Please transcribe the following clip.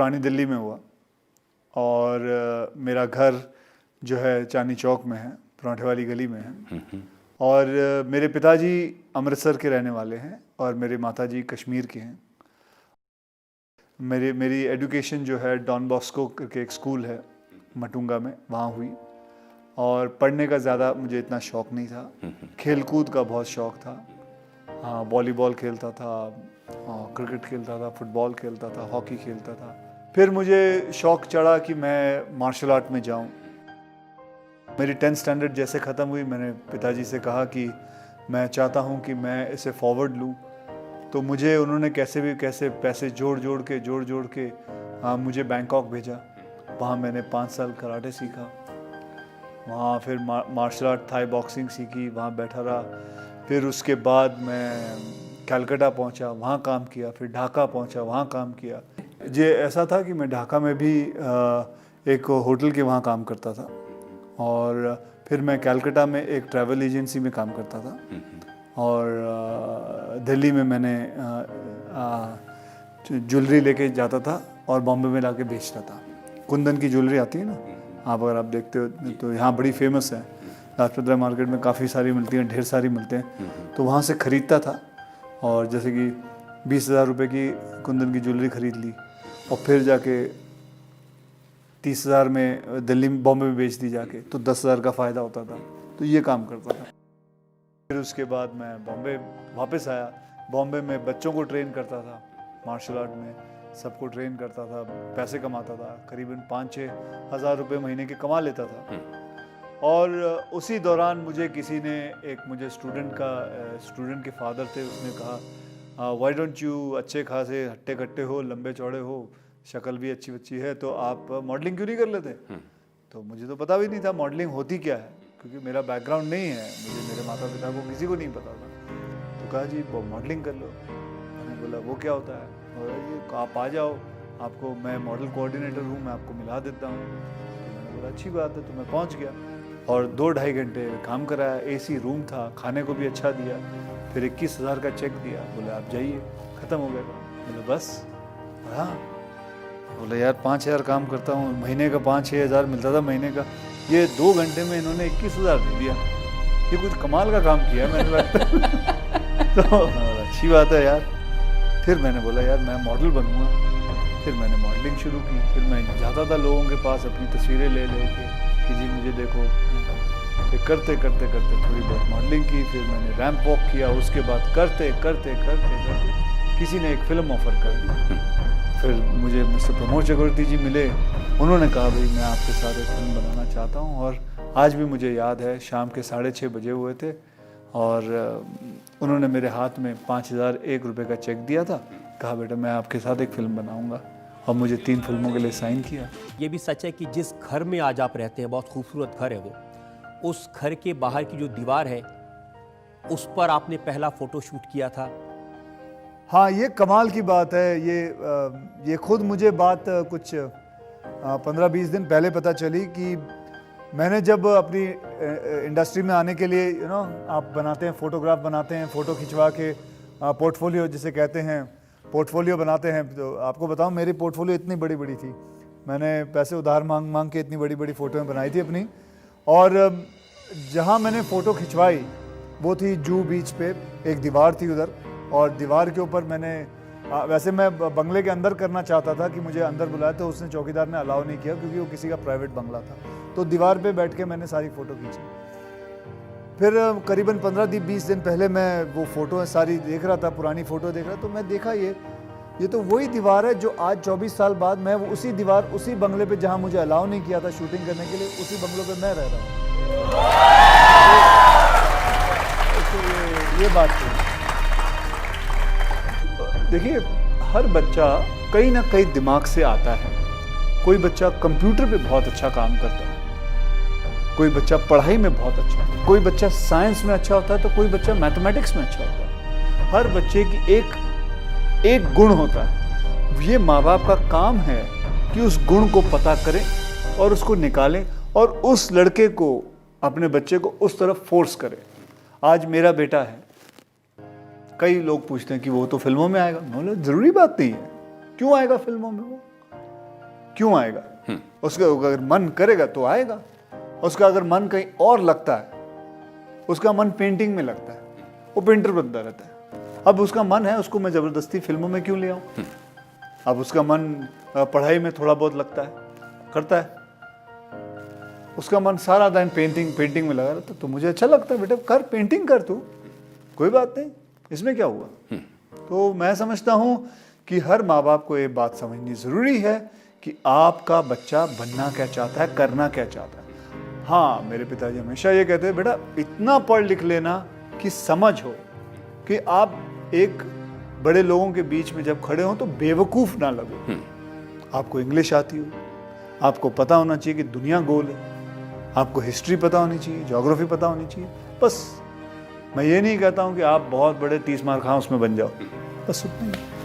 पुरानी दिल्ली में हुआ और मेरा घर जो है चांदनी चौक में है, पराठे वाली गली में है। और मेरे पिताजी अमृतसर के रहने वाले हैं और मेरे माताजी कश्मीर के हैं। मेरी एजुकेशन जो है डॉन बॉस्को करके एक स्कूल है मटुंगा में, वहाँ हुई। और पढ़ने का ज़्यादा मुझे इतना शौक़ नहीं था, खेल कूद का बहुत शौक़ था। हाँ, वॉलीबॉल खेलता था, क्रिकेट खेलता था, फुटबॉल खेलता था, हॉकी खेलता था। फिर मुझे शौक़ चढ़ा कि मैं मार्शल आर्ट में जाऊँ। मेरी 10th स्टैंडर्ड जैसे ख़त्म हुई, मैंने पिताजी से कहा कि मैं चाहता हूँ कि मैं इसे फॉरवर्ड लूँ। तो मुझे उन्होंने कैसे भी कैसे पैसे जोड़ जोड़ के मुझे बैंकॉक भेजा। वहाँ मैंने 5 साल कराटे सीखा। वहाँ फिर मार्शल आर्ट, थाई बॉक्सिंग सीखी, वहाँ बैठा रहा। फिर उसके बाद मैं कलकत्ता पहुँचा, वहाँ काम किया। फिर ढाका पहुँचा, वहाँ काम किया। ये ऐसा था कि मैं ढाका में भी एक होटल के वहाँ काम करता था और फिर मैं कलकत्ता में एक ट्रैवल एजेंसी में काम करता था और दिल्ली में मैंने ज्वेलरी लेके जाता था और बॉम्बे में लाके बेचता था। कुंदन की ज्वेलरी आती है ना, आप अगर आप देखते हो तो यहाँ बड़ी फेमस है। लाजपत राय मार्केट में काफ़ी सारी मिलती हैं, ढेर सारी मिलते हैं। तो वहाँ से ख़रीदता था और जैसे कि 20,000 रुपये की कुंदन की ज्वेलरी ख़रीद ली और फिर जाके 30,000 में दिल्ली में बॉम्बे में बेच दी जाके, तो 10,000 का फ़ायदा होता था। तो ये काम करता था। फिर उसके बाद मैं बॉम्बे वापस आया। बॉम्बे में बच्चों को ट्रेन करता था, मार्शल आर्ट में सबको ट्रेन करता था, पैसे कमाता था। करीबन 5-6 हज़ार रुपये महीने के कमा लेता था। और उसी दौरान मुझे किसी ने, एक मुझे स्टूडेंट के फादर थे, उसने कहा व्हाई डोंट यू, अच्छे खासे हट्टे कट्टे हो, लंबे चौड़े हो, शक्ल भी अच्छी बच्ची है, तो आप मॉडलिंग क्यों नहीं कर लेते? तो मुझे तो पता भी नहीं था मॉडलिंग होती क्या है, क्योंकि मेरा बैकग्राउंड नहीं है, मुझे मेरे माता पिता को किसी को नहीं पता था। तो कहा जी वो मॉडलिंग कर लो। मैंने बोला वो क्या होता है? बोला जी आप आ जाओ, आपको मैं मॉडल कोऑर्डिनेटर हूँ, मैं आपको मिला देता हूँ। तो मैंने बोला अच्छी बात है। तो मैं पहुँच गया और 2-2.5 घंटे काम कराया। AC रूम था, खाने को भी अच्छा दिया। फिर 21,000 का चेक दिया, बोले आप जाइए, ख़त्म हो गया। बोले बस? हाँ। बोले यार 5,000 काम करता हूँ, महीने का 5-6 हज़ार मिलता था महीने का, ये 2 घंटे में इन्होंने 21,000 दे दिया। ये कुछ कमाल का काम किया मैंने लगता। तो अच्छी बात है यार। फिर मैंने बोला यार मैं मॉडल बनूँगा। फिर मैंने मॉडलिंग शुरू की। फिर मैं जाता था लोगों के पास अपनी तस्वीरें ले के कि जी मुझे देखो। फिर करते थोड़ी बहुत मॉडलिंग की। फिर मैंने रैंप वॉक किया। उसके बाद करते किसी ने एक फ़िल्म ऑफ़र कर दी। फिर मुझे मिस्टर प्रमोद चक्रवर्ती जी मिले। उन्होंने कहा भाई मैं आपके साथ एक फिल्म बनाना चाहता हूँ। और आज भी मुझे याद है, शाम के 6:30 बजे हुए थे और उन्होंने मेरे हाथ में 5,001 रुपये का चेक दिया था। कहा बेटा मैं आपके साथ एक फ़िल्म बनाऊँगा, और मुझे 3 फिल्मों के लिए साइन किया। ये भी सच है कि जिस घर में आज आप रहते हैं, बहुत खूबसूरत घर है वो, उस घर के बाहर की जो दीवार है उस पर आपने पहला फ़ोटो शूट किया था। हाँ, ये कमाल की बात है। ये खुद मुझे बात कुछ 15-20 दिन पहले पता चली कि मैंने जब अपनी इंडस्ट्री में आने के लिए आप बनाते हैं, फ़ोटोग्राफ बनाते हैं, फ़ोटो खिंचवा के पोर्टफोलियो जिसे कहते हैं, पोर्टफोलियो बनाते हैं। तो आपको बताऊं मेरी पोर्टफोलियो इतनी बड़ी थी, मैंने पैसे उधार मांग के इतनी बड़ी फ़ोटोएँ बनाई थी अपनी। और जहाँ मैंने फ़ोटो खिंचवाई वो थी जूहू बीच पे, एक दीवार थी उधर, और दीवार के ऊपर मैंने वैसे मैं बंगले के अंदर करना चाहता था कि मुझे अंदर बुलाया, तो उसने, चौकीदार ने अलाउ नहीं किया क्योंकि वो किसी का प्राइवेट बंगला था। तो दीवार पे बैठ के मैंने सारी फ़ोटो खींची। फिर करीबन 15-20 दिन पहले मैं वो फ़ोटो सारी देख रहा था, पुरानी फ़ोटो देख रहा, तो मैं देखा ये तो वही दीवार है जो आज 24 साल बाद मैं उसी दीवार, उसी बंगले पे जहाँ मुझे अलाउ नहीं किया था शूटिंग करने के लिए, उसी बंगलों पे मैं रह रहा हूँ। तो ये बात थी। देखिए हर बच्चा कहीं ना कहीं दिमाग से आता है। कोई बच्चा कंप्यूटर पे बहुत अच्छा काम करता है, कोई बच्चा पढ़ाई में बहुत अच्छा है, कोई बच्चा साइंस में अच्छा होता है, तो कोई बच्चा मैथमेटिक्स में अच्छा होता है। हर बच्चे की एक गुण होता है। ये माँ बाप का काम है कि उस गुण को पता करें और उसको निकालें और उस लड़के को, अपने बच्चे को उस तरफ फोर्स करें। आज मेरा बेटा है, कई लोग पूछते हैं कि वो तो फिल्मों में आएगा। बोले ज़रूरी बात नहीं है, क्यों आएगा फिल्मों में? क्यों आएगा? उसका अगर मन करेगा तो आएगा। उसका अगर मन कहीं और लगता है, उसका मन पेंटिंग में लगता है, वो पेंटर बनता रहता है। अब उसका मन है, उसको मैं जबरदस्ती फिल्मों में क्यों ले आऊं? अब उसका मन पढ़ाई में थोड़ा बहुत लगता है, करता है, उसका मन सारा दिन पेंटिंग में लगा रहता है, तो मुझे अच्छा लगता है, बेटा कर, पेंटिंग कर तू, कोई बात नहीं, इसमें क्या हुआ? तो मैं समझता हूं कि हर माँ बाप को ये बात समझनी जरूरी है कि आपका बच्चा बनना क्या चाहता है, करना क्या चाहता है। हाँ, मेरे पिताजी हमेशा ये कहते हैं, बेटा इतना पढ़ लिख लेना कि समझ हो कि आप एक बड़े लोगों के बीच में जब खड़े हो तो बेवकूफ़ ना लगो। आपको इंग्लिश आती हो, आपको पता होना चाहिए कि दुनिया गोल है, आपको हिस्ट्री पता होनी चाहिए, ज्योग्राफी पता होनी चाहिए। बस मैं ये नहीं कहता हूँ कि आप बहुत बड़े 30 मार खां उसमें बन जाओ, बस उतना ही।